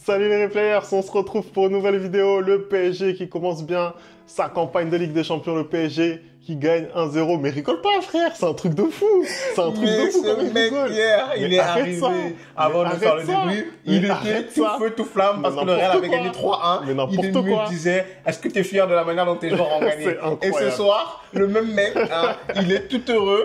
Salut les replayers, on se retrouve pour une nouvelle vidéo. Le PSG qui commence bien sa campagne de Ligue des Champions, le PSG qui gagne 1-0. Mais rigole pas frère, c'est un truc de fou. C'est un truc de fou comme il rigole. Hier, il est arrivé avant de faire le débrief. Il était tout feu, tout flamme parce que le Real avait gagné 3-1. Mais n'importe Il quoi. me disait, est-ce que tu es fier de la manière dont tes joueurs ont gagné? Et ce soir, le même mec, il est tout heureux.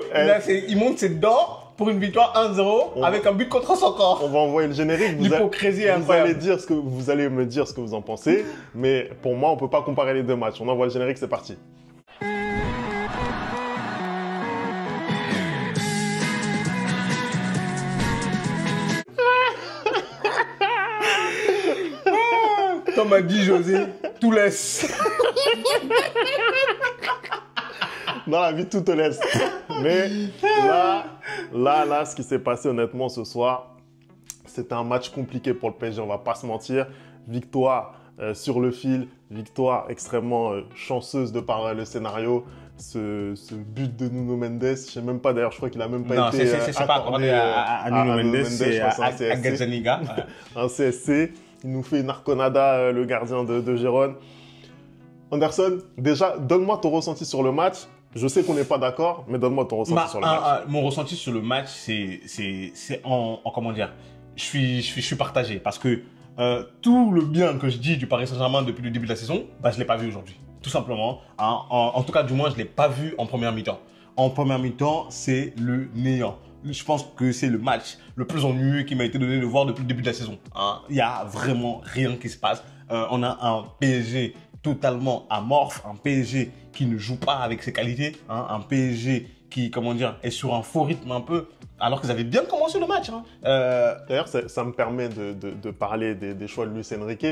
Il monte ses dents pour une victoire 1-0 avec un but contre son corps. On va envoyer le générique. L'hypocrisie est vous allez me dire ce que vous en pensez. Mais pour moi, on peut pas comparer les deux matchs. On envoie le générique, c'est parti. Comme a dit José, tout laisse. Dans la vie, tout te laisse. Mais là, ce qui s'est passé honnêtement ce soir, c'était un match compliqué pour le PSG, on va pas se mentir. Victoire sur le fil, victoire extrêmement chanceuse de par le scénario. Ce but de Nuno Mendes, je sais même pas d'ailleurs, je crois qu'il a même pas été c'est pas accordé à Nuno Mendes, c'est à Gazzaniga. Un CSC, il nous fait une arconada, le gardien de Gérone. Anderson, déjà, donne-moi ton ressenti sur le match. Je sais qu'on n'est pas d'accord, mais donne-moi ton ressenti sur le match. Mon ressenti sur le match, c'est comment dire, je suis partagé parce que tout le bien que je dis du Paris Saint-Germain depuis le début de la saison, je l'ai pas vu aujourd'hui. Tout simplement. En tout cas, du moins, je l'ai pas vu en première mi-temps. En première mi-temps, c'est le néant. Je pense que c'est le match le plus ennuyeux qui m'a été donné de voir depuis le début de la saison. Il y a vraiment rien qui se passe. On a un PSG totalement amorphe, un PSG qui ne joue pas avec ses qualités, un PSG qui, comment dire, est sur un faux rythme un peu, alors qu'ils avaient bien commencé le match. D'ailleurs, ça me permet de parler des choix de Luis Enrique.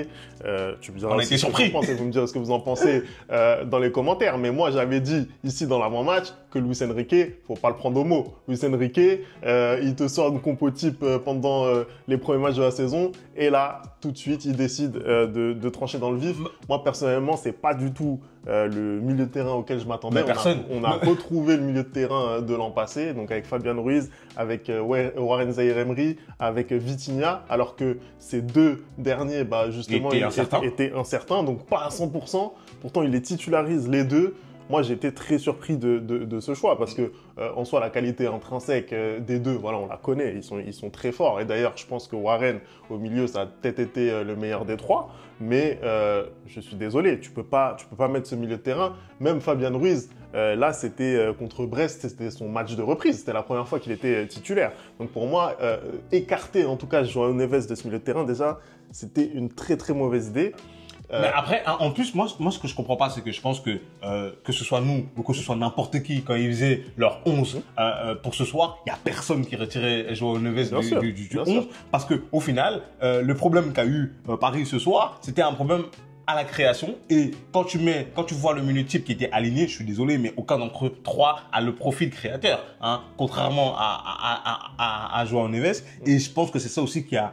Tu me diras on a été surpris. Vous me direz ce que vous en pensez dans les commentaires. Mais moi, j'avais dit ici dans l'avant-match que Luis Enrique, faut pas le prendre au mot. Luis Enrique, il te sort une compo type pendant les premiers matchs de la saison. Et là, tout de suite, il décide de trancher dans le vif. Moi, personnellement, c'est pas du tout le milieu de terrain auquel je m'attendais. On a retrouvé le milieu de terrain de l'an passé, donc avec Fabian Ruiz, avec Warren Zaïre-Emery, avec Vitinha, alors que ces deux derniers, justement, étaient incertains, donc pas à 100%. Pourtant, il les titularise les deux. Moi, j'ai été très surpris de ce choix parce que, en soi, la qualité intrinsèque des deux, voilà, on la connaît, ils sont très forts. Et d'ailleurs, je pense que Warren, au milieu, ça a peut-être été le meilleur des trois. Mais je suis désolé, tu peux pas mettre ce milieu de terrain. Même Fabian Ruiz, là, c'était contre Brest, c'était son match de reprise. C'était la première fois qu'il était titulaire. Donc pour moi, écarter en tout cas João Neves de ce milieu de terrain, déjà, c'était une très très mauvaise idée. Mais après, en plus, moi, ce que je comprends pas, c'est que je pense que ce soit nous ou que ce soit n'importe qui, quand ils faisaient leur 11 pour ce soir, il y a personne qui retirait João Neves du 11. Parce que au final, le problème qu'a eu Paris ce soir, c'était un problème à la création. Et quand tu vois le milieu type qui était aligné, je suis désolé, mais aucun d'entre eux trois a le profil créateur, contrairement à João Neves. Et je pense que c'est ça aussi qui a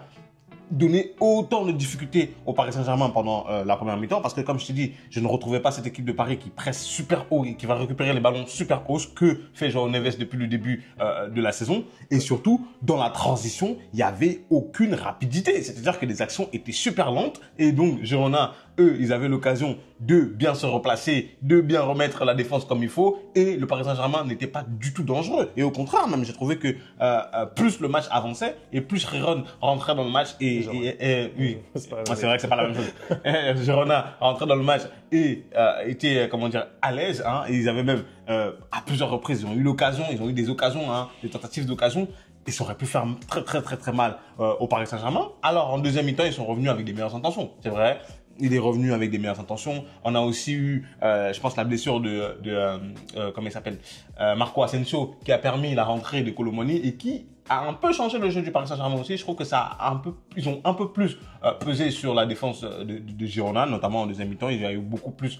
donner autant de difficultés au Paris Saint-Germain pendant la première mi-temps parce que comme je t'ai dit, je ne retrouvais pas cette équipe de Paris qui presse super haut et qui va récupérer les ballons super haut, ce que fait João Neves depuis le début de la saison. Et surtout, dans la transition, il n'y avait aucune rapidité. C'est-à-dire que les actions étaient super lentes et donc Girona, eux, ils avaient l'occasion de bien se replacer, de bien remettre la défense comme il faut et le Paris Saint-Germain n'était pas du tout dangereux. Et au contraire, même, j'ai trouvé que plus le match avançait et plus Riron rentrait dans le match oui, c'est vrai que c'est pas la même chose. Girona rentrait dans le match et était, comment dire, à l'aise. Et ils avaient même, à plusieurs reprises, ils ont eu des occasions, des tentatives d'occasion. Et ça aurait pu faire très mal au Paris Saint-Germain. Alors, en deuxième mi-temps, ils sont revenus avec des meilleures intentions. C'est vrai. Il est revenu avec des meilleures intentions. On a aussi eu, je pense, la blessure comment il s'appelle, Marco Asensio, qui a permis la rentrée de Kolo Muani et qui a un peu changé le jeu du Paris Saint-Germain aussi. Je trouve que ils ont un peu plus pesé sur la défense de Girona, notamment en deuxième mi-temps. Il y a eu beaucoup plus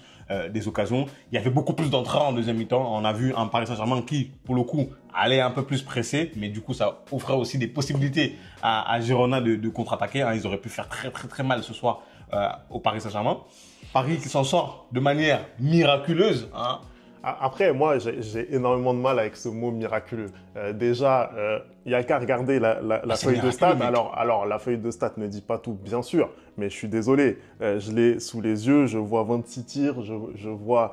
des occasions. Il y avait beaucoup plus d'entrées en deuxième mi-temps. On a vu un Paris Saint-Germain qui, pour le coup, allait un peu plus pressé, mais du coup, ça offrait aussi des possibilités à Girona de contre-attaquer. Ils auraient pu faire très mal ce soir au Paris Saint-Germain. Paris qui s'en sort de manière miraculeuse. Après, moi, j'ai énormément de mal avec ce mot miraculeux. Déjà, il n'y a qu'à regarder la feuille de stats. Alors, la feuille de stats ne dit pas tout, bien sûr, mais je suis désolé. Je l'ai sous les yeux, je vois 26 tirs, je vois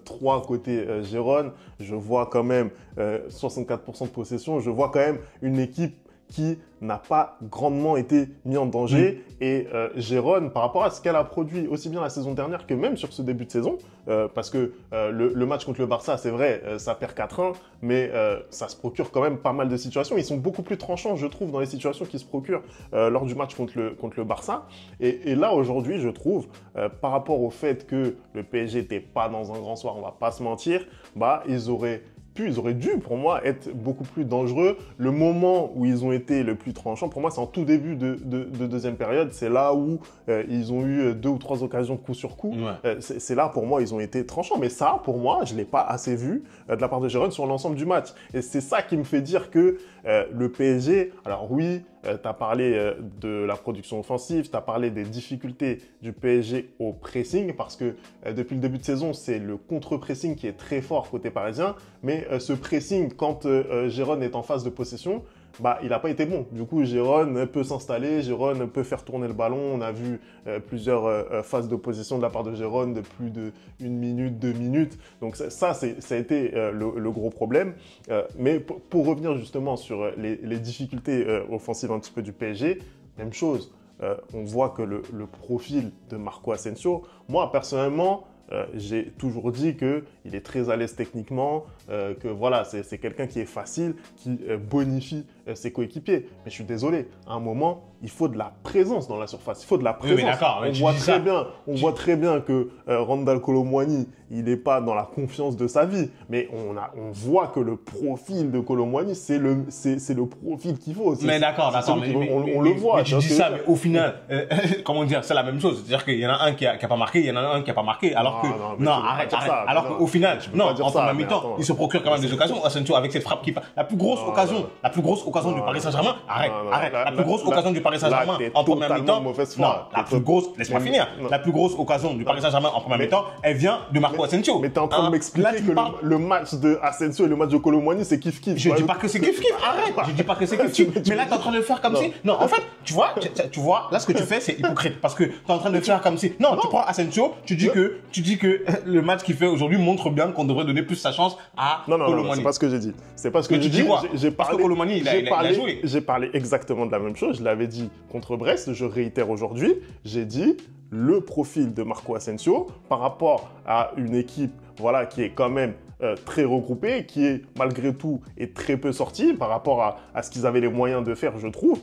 3 côté Gérone, je vois quand même 64% de possession, je vois quand même une équipe qui n'a pas grandement été mis en danger. Et Gérone, par rapport à ce qu'elle a produit aussi bien la saison dernière que même sur ce début de saison, parce que le match contre le Barça, c'est vrai, ça perd 4-1, mais ça se procure quand même pas mal de situations. Ils sont beaucoup plus tranchants, je trouve, dans les situations qui se procurent lors du match contre le Barça. Et là, aujourd'hui, je trouve, par rapport au fait que le PSG n'était pas dans un grand soir, on va pas se mentir, bah, ils auraient dû, pour moi, être beaucoup plus dangereux. Le moment où ils ont été le plus tranchants, pour moi, c'est en tout début de deuxième période. C'est là où ils ont eu 2 ou 3 occasions coup sur coup. Ouais. C'est là, pour moi, ils ont été tranchants. Mais ça, pour moi, je ne l'ai pas assez vu de la part de Gérone sur l'ensemble du match. Et c'est ça qui me fait dire que le PSG, alors oui, tu as parlé de la production offensive, tu as parlé des difficultés du PSG au pressing, parce que depuis le début de saison, c'est le contre-pressing qui est très fort côté parisien. Mais ce pressing, quand Gérone est en phase de possession, bah, il n'a pas été bon. Du coup, Gérone peut s'installer, Gérone peut faire tourner le ballon. On a vu plusieurs phases d'opposition de la part de Gérone de plus de 1 minute, 2 minutes. Donc ça a été le gros problème. Mais pour revenir justement sur les difficultés offensives un petit peu du PSG, même chose. On voit que le profil de Marco Asensio, moi personnellement, j'ai toujours dit qu'il est très à l'aise techniquement, que voilà, c'est quelqu'un qui est facile, qui bonifie ses coéquipiers. Mais je suis désolé, à un moment, il faut de la présence dans la surface. Il faut de la présence. Oui, mais d'accord, on voit très bien que Randal Kolo Muani, il n'est pas dans la confiance de sa vie. Mais on voit que le profil de Kolo Muani, c'est le profil qu'il faut. Mais d'accord. On le voit. Mais tu dis ça, mais au final, comment dire, c'est la même chose. C'est-à-dire qu'il y en a un qui a pas marqué, il y en a un qui a pas marqué. Alors arrête. Alors qu'au final, en première mi-temps, il se procure quand même des occasions. Asensio, avec cette frappe qui la plus grosse occasion du Paris Saint-Germain. Arrête. La plus grosse occasion du Paris Saint-Germain en première mi-temps. Non, la plus grosse, laisse-moi finir. La plus grosse occasion du Paris Saint-Germain en première mi-temps, elle vient de Marco Asensio. Mais t'es en train de m'expliquer que le match de Asensio et le match de Kolo Muani, c'est kiff-kiff. Je dis pas que c'est kiff-kiff, arrête. Je dis pas que c'est kiff-kiff. Mais là, t'es en train de le faire comme si. Non, en fait, tu vois, là, ce que tu fais, c'est hypocrite. Parce que t'es en train de le faire comme si. Non, tu prends Asensio, tu dis que le match qu'il fait aujourd'hui montre bien qu'on devrait donner plus sa chance à Kolo Muani. C'est pas ce que j'ai dit. C'est pas ce que j'ai dit. Parce que Kolo Muani, il a joué. J'ai parlé exactement de la même chose. Je l'avais dit contre Brest. Je réitère aujourd'hui. J'ai dit le profil de Marco Asensio par rapport à une équipe, voilà, qui est quand même très regroupée, qui est malgré tout est très peu sortie par rapport à ce qu'ils avaient les moyens de faire, je trouve.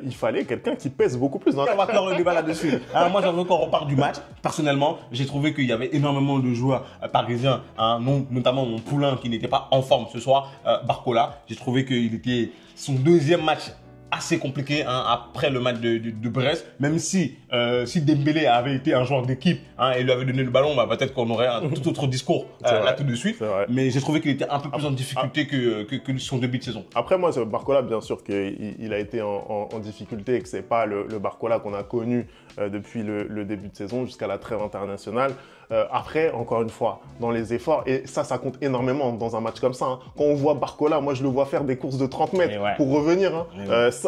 Il fallait quelqu'un qui pèse beaucoup plus. On va clore le débat là-dessus. Alors moi, j'en veux qu'on repart du match. Personnellement, j'ai trouvé qu'il y avait énormément de joueurs parisiens, notamment mon poulain qui n'était pas en forme ce soir, Barcola. J'ai trouvé qu'il était son deuxième match assez compliqué après le match de Brest, même si Dembélé avait été un joueur d'équipe et lui avait donné le ballon, peut-être qu'on aurait un tout autre discours là tout de suite. Mais j'ai trouvé qu'il était un peu plus en difficulté que son début de saison. Après moi, Barcola, bien sûr qu'il a été en difficulté et que c'est pas le Barcola qu'on a connu depuis le début de saison jusqu'à la trêve internationale. Après, encore une fois, dans les efforts, et ça compte énormément dans un match comme ça. Quand on voit Barcola, moi je le vois faire des courses de 30 mètres pour revenir.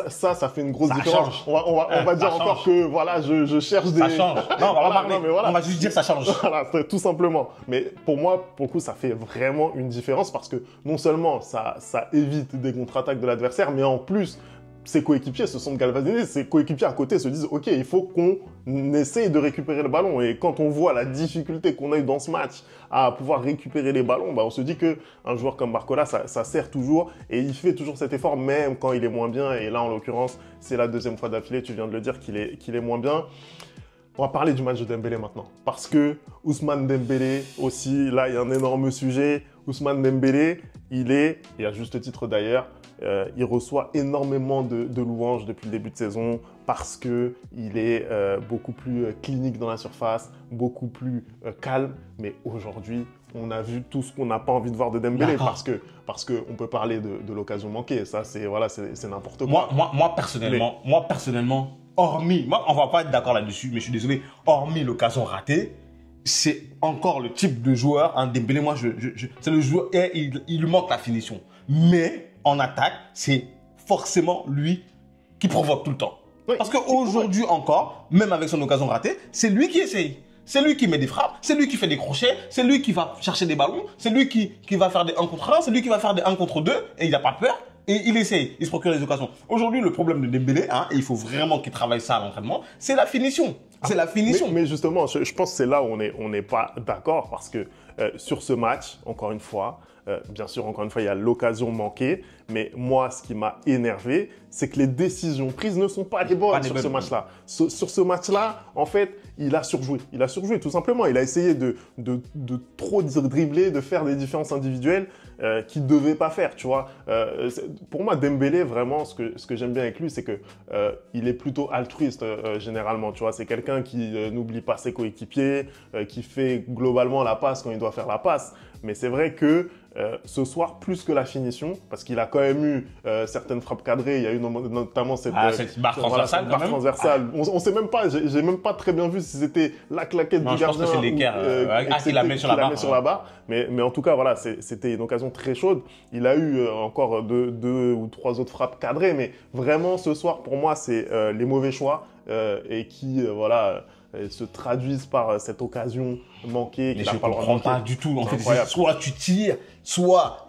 Ça fait une grosse différence. On va dire encore que voilà, je cherche des... Ça change. Non, on va pas parler. On va juste dire ça change. Voilà, tout simplement. Mais pour moi, pour le coup, ça fait vraiment une différence parce que non seulement ça évite des contre-attaques de l'adversaire, mais en plus, ses coéquipiers se sont galvanisés, ses coéquipiers à côté se disent « Ok, il faut qu'on essaye de récupérer le ballon. » Et quand on voit la difficulté qu'on a eu dans ce match à pouvoir récupérer les ballons, on se dit qu'un joueur comme Barcola, ça sert toujours et il fait toujours cet effort même quand il est moins bien. Et là, en l'occurrence, c'est la deuxième fois d'affilée, tu viens de le dire, qu'il est moins bien. On va parler du match de Dembélé maintenant. Parce que Ousmane Dembélé aussi, là, il y a un énorme sujet. Ousmane Dembélé, et à juste titre d'ailleurs, il reçoit énormément de louanges depuis le début de saison parce qu'il est beaucoup plus clinique dans la surface, beaucoup plus calme. Mais aujourd'hui, on a vu tout ce qu'on n'a pas envie de voir de Dembélé parce qu'on peut parler de l'occasion manquée. Ça, c'est n'importe quoi. Moi, personnellement, hormis, on va pas être d'accord là-dessus, mais je suis désolé, hormis l'occasion ratée, c'est encore le type de joueur, hein, Dembélé, moi, c'est le joueur, et il lui manque la finition. Mais en attaque, c'est forcément lui qui provoque tout le temps. Oui. Parce qu'aujourd'hui encore, même avec son occasion ratée, c'est lui qui essaye. C'est lui qui met des frappes, c'est lui qui fait des crochets, c'est lui qui va chercher des ballons, c'est lui qui va faire des 1 contre 1, c'est lui qui va faire des 1 contre 2, et il n'a pas peur, et il essaye, il se procure des occasions. Aujourd'hui, le problème de Dembélé, hein, et il faut vraiment qu'il travaille ça à l'entraînement, c'est la finition. C'est la finition. Mais justement, je pense que c'est là où on n'est pas d'accord, parce que sur ce match, encore une fois, bien sûr, encore une fois, il y a l'occasion manquée, mais moi, ce qui m'a énervé, c'est que les décisions prises ne sont pas les bonnes sur ce match-là. Sur ce match-là, en fait, il a surjoué. Il a surjoué, tout simplement. Il a essayé de trop dribbler, de faire des différences individuelles qu'il ne devait pas faire, tu vois. Pour moi, Dembélé, vraiment, ce que j'aime bien avec lui, c'est que il est plutôt altruiste, généralement, tu vois. C'est quelqu'un qui n'oublie pas ses coéquipiers, qui fait globalement la passe quand il doit faire la passe. Mais c'est vrai que ce soir, plus que la finition, parce qu'il a quand même eu certaines frappes cadrées, il y a eu notamment cette barre transversale. Barre transversale. On sait même pas, j'ai même pas très bien vu si c'était la claquette du gardien. Je pense que c'est l'équerre qu'il la met sur la barre. Mais en tout cas, voilà, c'était une occasion très chaude. Il a eu encore deux ou trois autres frappes cadrées, mais vraiment ce soir, pour moi, c'est les mauvais choix et qui, se traduisent par cette occasion manquée. Mais je ne comprends pas du tout. En fait, soit tu tires, soit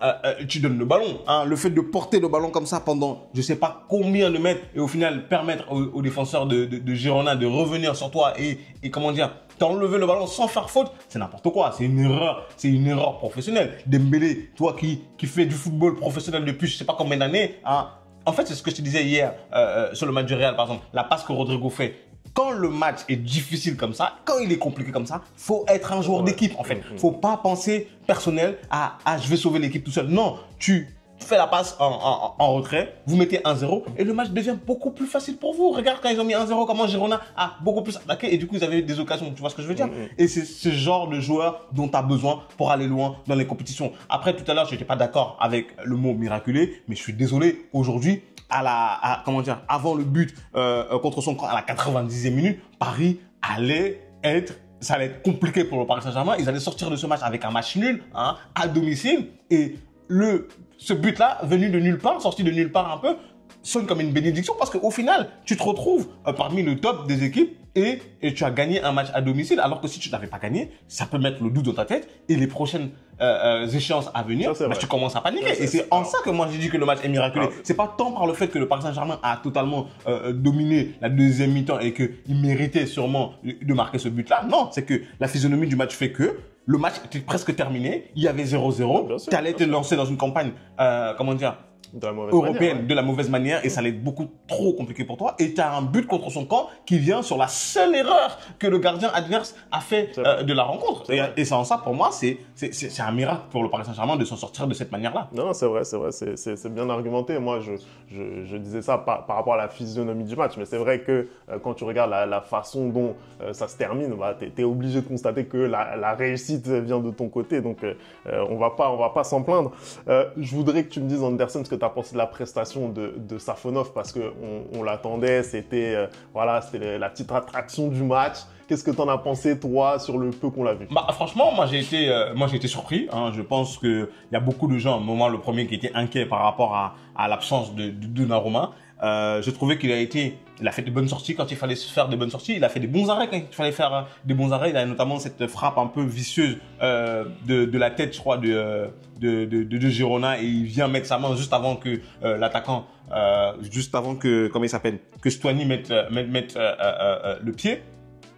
tu donnes le ballon. Hein. Le fait de porter le ballon comme ça pendant je ne sais pas combien de mètres et au final permettre aux défenseurs de Girona de revenir sur toi et comment dire, t'enlever le ballon sans faire faute, c'est n'importe quoi. C'est une erreur professionnelle. Dembélé, toi qui fais du football professionnel depuis je ne sais pas combien d'années, hein. En fait, c'est ce que je te disais hier sur le match du Real, par exemple. La passe que Rodrigo fait. Quand le match est difficile comme ça, quand il est compliqué comme ça, faut être un joueur d'équipe en fait. Faut pas penser personnel à je vais sauver l'équipe tout seul. Non, tu fais la passe en retrait, vous mettez 1-0 et le match devient beaucoup plus facile pour vous. Regarde quand ils ont mis 1-0, comment Girona a beaucoup plus attaqué et du coup ils avaient des occasions. Tu vois ce que je veux dire? Et c'est ce genre de joueur dont tu as besoin pour aller loin dans les compétitions. Après tout à l'heure, je n'étais pas d'accord avec le mot miraculé, mais je suis désolé aujourd'hui. Avant le but contre son camp à la 90e minute, Paris ça allait être compliqué pour le Paris Saint-Germain. Ils allaient sortir de ce match avec un match nul, hein, à domicile. Et ce but-là, venu de nulle part, sorti de nulle part un peu, sonne comme une bénédiction parce qu'au final, tu te retrouves parmi le top des équipes et tu as gagné un match à domicile. Alors que si tu n'avais pas gagné, ça peut mettre le doute dans ta tête et les prochaines échéances à venir, tu commences à paniquer. Et c'est en ça que moi j'ai dit que le match est miraculé. C'est pas tant par le fait que le Paris Saint-Germain a totalement dominé la deuxième mi-temps et qu'il méritait sûrement de marquer ce but-là. Non, c'est que la physionomie du match fait que le match était presque terminé. Il y avait 0-0. Tu allais te lancer dans une campagne, européenne de la mauvaise manière et ça allait être beaucoup trop compliqué pour toi et tu as un but contre son camp qui vient sur la seule erreur que le gardien adverse a fait de la rencontre et c'est en ça pour moi c'est un miracle pour le Paris Saint-Germain de s'en sortir de cette manière-là. Non, c'est vrai, c'est bien argumenté. Moi je disais ça par rapport à la physionomie du match, mais c'est vrai que quand tu regardes la façon dont ça se termine, tu es obligé de constater que la réussite vient de ton côté, donc on va pas s'en plaindre. Je voudrais que tu me dises, Anderson, ce que tu as pensé de la prestation de Safonov parce qu'on l'attendait, c'était c'était la petite attraction du match. Qu'est-ce que tu en as pensé, toi, sur le peu qu'on l'a vu? Franchement, moi j'ai été surpris. Hein. Je pense qu'il y a beaucoup de gens, moi le premier, qui étaient inquiets par rapport à l'absence de Donnarumma. Je trouvais qu'il a fait de bonnes sorties quand il fallait faire de bonnes sorties. Il a fait des bons arrêts quand il fallait faire des bons arrêts. Il a notamment cette frappe un peu vicieuse de la tête, je crois, de Girona et il vient mettre sa main juste avant que l'attaquant, comment il s'appelle, que Stuani mette le pied.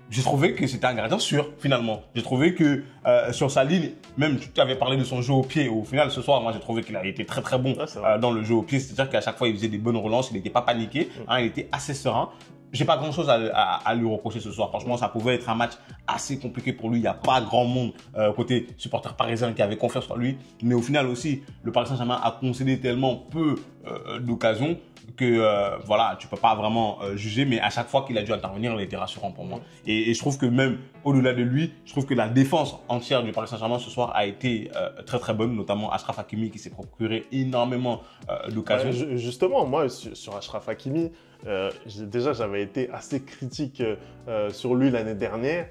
J'ai trouvé que c'était un gardien sûr, finalement. J'ai trouvé que sur sa ligne, même tu avais parlé de son jeu au pied. Au final, ce soir, moi, j'ai trouvé qu'il a été très, très bon dans le jeu au pied. C'est-à-dire qu'à chaque fois, il faisait des bonnes relances. Il n'était pas paniqué. Hein, il était assez serein. J'ai pas grand-chose à lui reprocher ce soir. Franchement, ça pouvait être un match assez compliqué pour lui. Il n'y a pas grand monde côté supporter parisien qui avait confiance en lui. Mais au final aussi, le Paris Saint-Germain a concédé tellement peu d'occasions que tu peux pas vraiment juger, mais à chaque fois qu'il a dû intervenir, il a été rassurant pour moi. Et je trouve que même au-delà de lui, je trouve que la défense entière du Paris Saint-Germain ce soir a été très très bonne, notamment Achraf Hakimi qui s'est procuré énormément d'occasions. Justement, moi sur Achraf Hakimi, déjà j'avais été assez critique sur lui l'année dernière.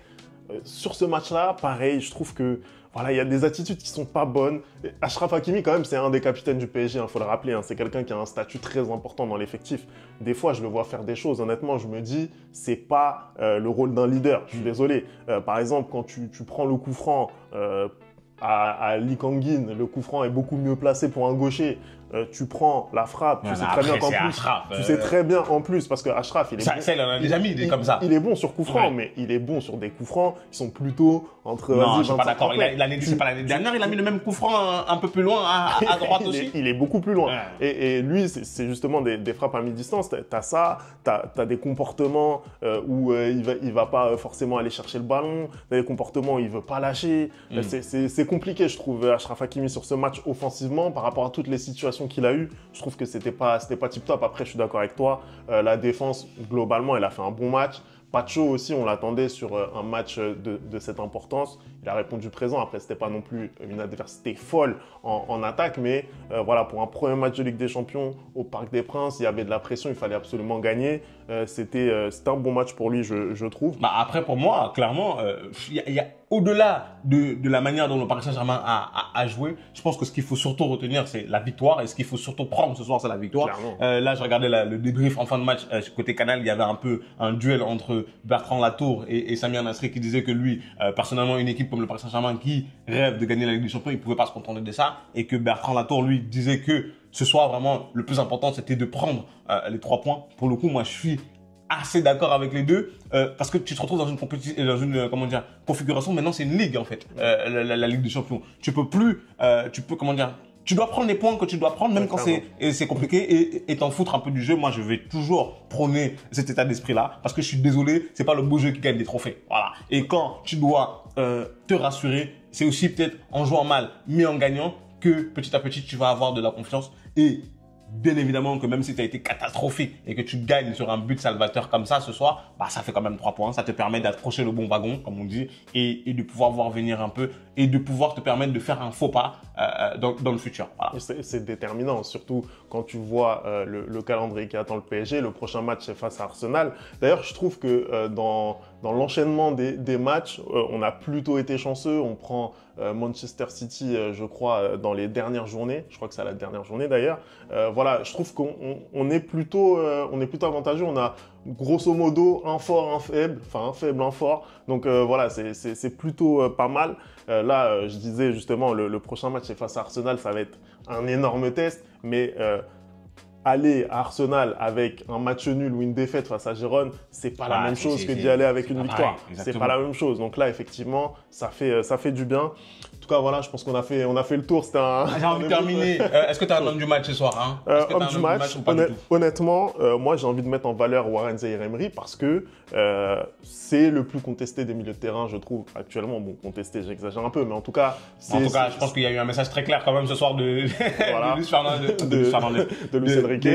sur ce match-là, pareil, je trouve que voilà, il y a des attitudes qui sont pas bonnes. Achraf Hakimi, quand même, c'est un des capitaines du PSG, il faut le rappeler. Hein, c'est quelqu'un qui a un statut très important dans l'effectif. Des fois, je le vois faire des choses. Honnêtement, je me dis, c'est pas le rôle d'un leader. Je suis désolé. Par exemple, quand tu prends le coup franc à Lee Kang-in, le coup franc est beaucoup mieux placé pour un gaucher. Tu prends la frappe, tu sais très bien qu'en plus, tu sais très bien en plus, parce que Achraf, il est bon. Ça, il en a déjà mis des comme ça. Il est bon sur coup franc, mais il est bon sur des coups francs qui sont plutôt entre. Non, je suis pas d'accord. C'est pas l'année dernière, il a mis le même coup franc un peu plus loin, à droite aussi. Il est beaucoup plus loin. Ouais. Et lui, c'est justement des frappes à mi-distance. T'as ça, t'as des comportements où il va pas forcément aller chercher le ballon, t'as des comportements où il veut pas lâcher. C'est compliqué, je trouve, Achraf Hakimi sur ce match offensivement par rapport à toutes les situations qu'il a eues. Je trouve que c'était pas tip top. Après, je suis d'accord avec toi. La défense, globalement, elle a fait un bon match. Pacho aussi, on l'attendait sur un match de cette importance. Il a répondu présent. Après, c'était pas non plus une adversité folle en attaque, mais voilà, pour un premier match de Ligue des Champions au Parc des Princes, il y avait de la pression, il fallait absolument gagner. C'était un bon match pour lui, je trouve. Bah après, pour moi, clairement, il y a au-delà de la manière dont le Paris Saint-Germain a joué, je pense que ce qu'il faut surtout retenir, c'est la victoire. Et ce qu'il faut surtout prendre ce soir, c'est la victoire. Là, je regardais le débrief en fin de match. Côté Canal, il y avait un peu un duel entre Bertrand Latour et Samir Nasri qui disait que lui, personnellement, une équipe comme le Paris Saint-Germain qui rêve de gagner la Ligue des Champions, il pouvait pas se contenter de ça. Et que Bertrand Latour, lui, disait que ce soir, vraiment, le plus important, c'était de prendre les 3 points. Pour le coup, moi, je suis assez d'accord avec les deux parce que tu te retrouves dans une compétition, dans une configuration. Maintenant, c'est une ligue en fait, la Ligue des Champions. Tu peux plus, tu dois prendre les points que tu dois prendre, même quand c'est compliqué, et t'en foutre un peu du jeu. Moi, je vais toujours prôner cet état d'esprit-là, parce que je suis désolé, c'est pas le beau jeu qui gagne des trophées. Voilà. Et quand tu dois te rassurer, c'est aussi peut-être en jouant mal, mais en gagnant, que petit à petit, tu vas avoir de la confiance. Et bien évidemment que même si tu as été catastrophique et que tu gagnes sur un but salvateur comme ça ce soir, bah ça fait quand même 3 points. Ça te permet d'approcher le bon wagon, comme on dit, et de pouvoir voir venir un peu et de pouvoir te permettre de faire un faux pas dans le futur. Voilà. C'est déterminant, surtout quand tu vois le calendrier qui attend le PSG. Le prochain match, c'est face à Arsenal. D'ailleurs, je trouve que dans l'enchaînement des matchs, on a plutôt été chanceux. On prend Manchester City, je crois, dans les dernières journées. Je crois que c'est à la dernière journée d'ailleurs. Voilà, je trouve qu'on est plutôt avantageux. On a grosso modo un fort, un faible, enfin un faible, un fort. Donc voilà, c'est plutôt pas mal. Là, je disais justement, le prochain match c'est face à Arsenal, ça va être un énorme test. Mais aller à Arsenal avec un match nul ou une défaite face à Gérone, c'est pas la même chose que d'y aller avec une victoire. C'est pas la même chose. Donc là, effectivement, ça fait du bien. En tout cas, voilà, je pense qu'on a fait le tour. C'était J'ai envie de terminer. Est-ce que tu as un homme du match ce soir, hein? Homme du match, honnêtement, moi j'ai envie de mettre en valeur Warren Zaïre-Emery parce que c'est le plus contesté des milieux de terrain, je trouve, actuellement. Bon, contesté, j'exagère un peu, mais en tout cas... je pense qu'il y a eu un message très clair quand même ce soir de Luis Enrique.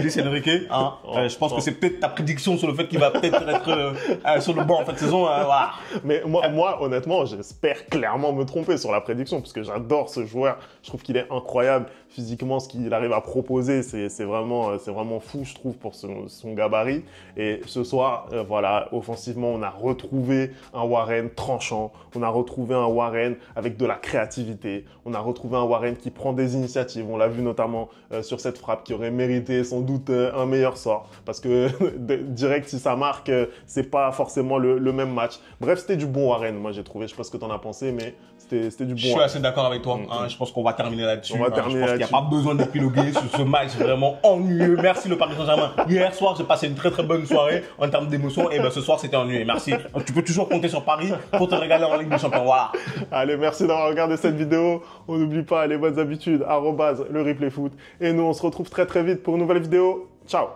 Hein. Je pense que c'est peut-être ta prédiction sur le fait qu'il va peut-être être sur le banc en fin de saison. Voilà. Mais moi, honnêtement, j'espère clairement me tromper sur la prédiction parce que j'adore ce joueur. Je trouve qu'il est incroyable. Physiquement, ce qu'il arrive à proposer, c'est vraiment fou, je trouve, pour son gabarit. Et ce soir, voilà, offensivement, on a retrouvé un Warren tranchant. On a retrouvé un Warren avec de la créativité. On a retrouvé un Warren qui prend des initiatives. On l'a vu notamment sur cette frappe qui aurait mérité sans doute un meilleur sort. Parce que direct, si ça marque, c'est pas forcément le même match. Bref, c'était du bon Warren, moi j'ai trouvé. Je sais pas ce que tu en as pensé, mais c'était du bon. Je suis assez d'accord avec toi. Hein, je pense qu'on va terminer là-dessus. Je pense qu'il n'y a pas besoin d'épiloguer sur ce match vraiment ennuyeux. Merci le Paris Saint-Germain. Hier soir, j'ai passé une très très bonne soirée en termes d'émotion. Et ben ce soir, c'était ennuyeux. Merci. Tu peux toujours compter sur Paris pour te régaler en Ligue des Champions. Voilà. Allez, merci d'avoir regardé cette vidéo. On n'oublie pas les bonnes habitudes, @le replay foot. Et nous, on se retrouve très très vite pour une nouvelle vidéo. Ciao.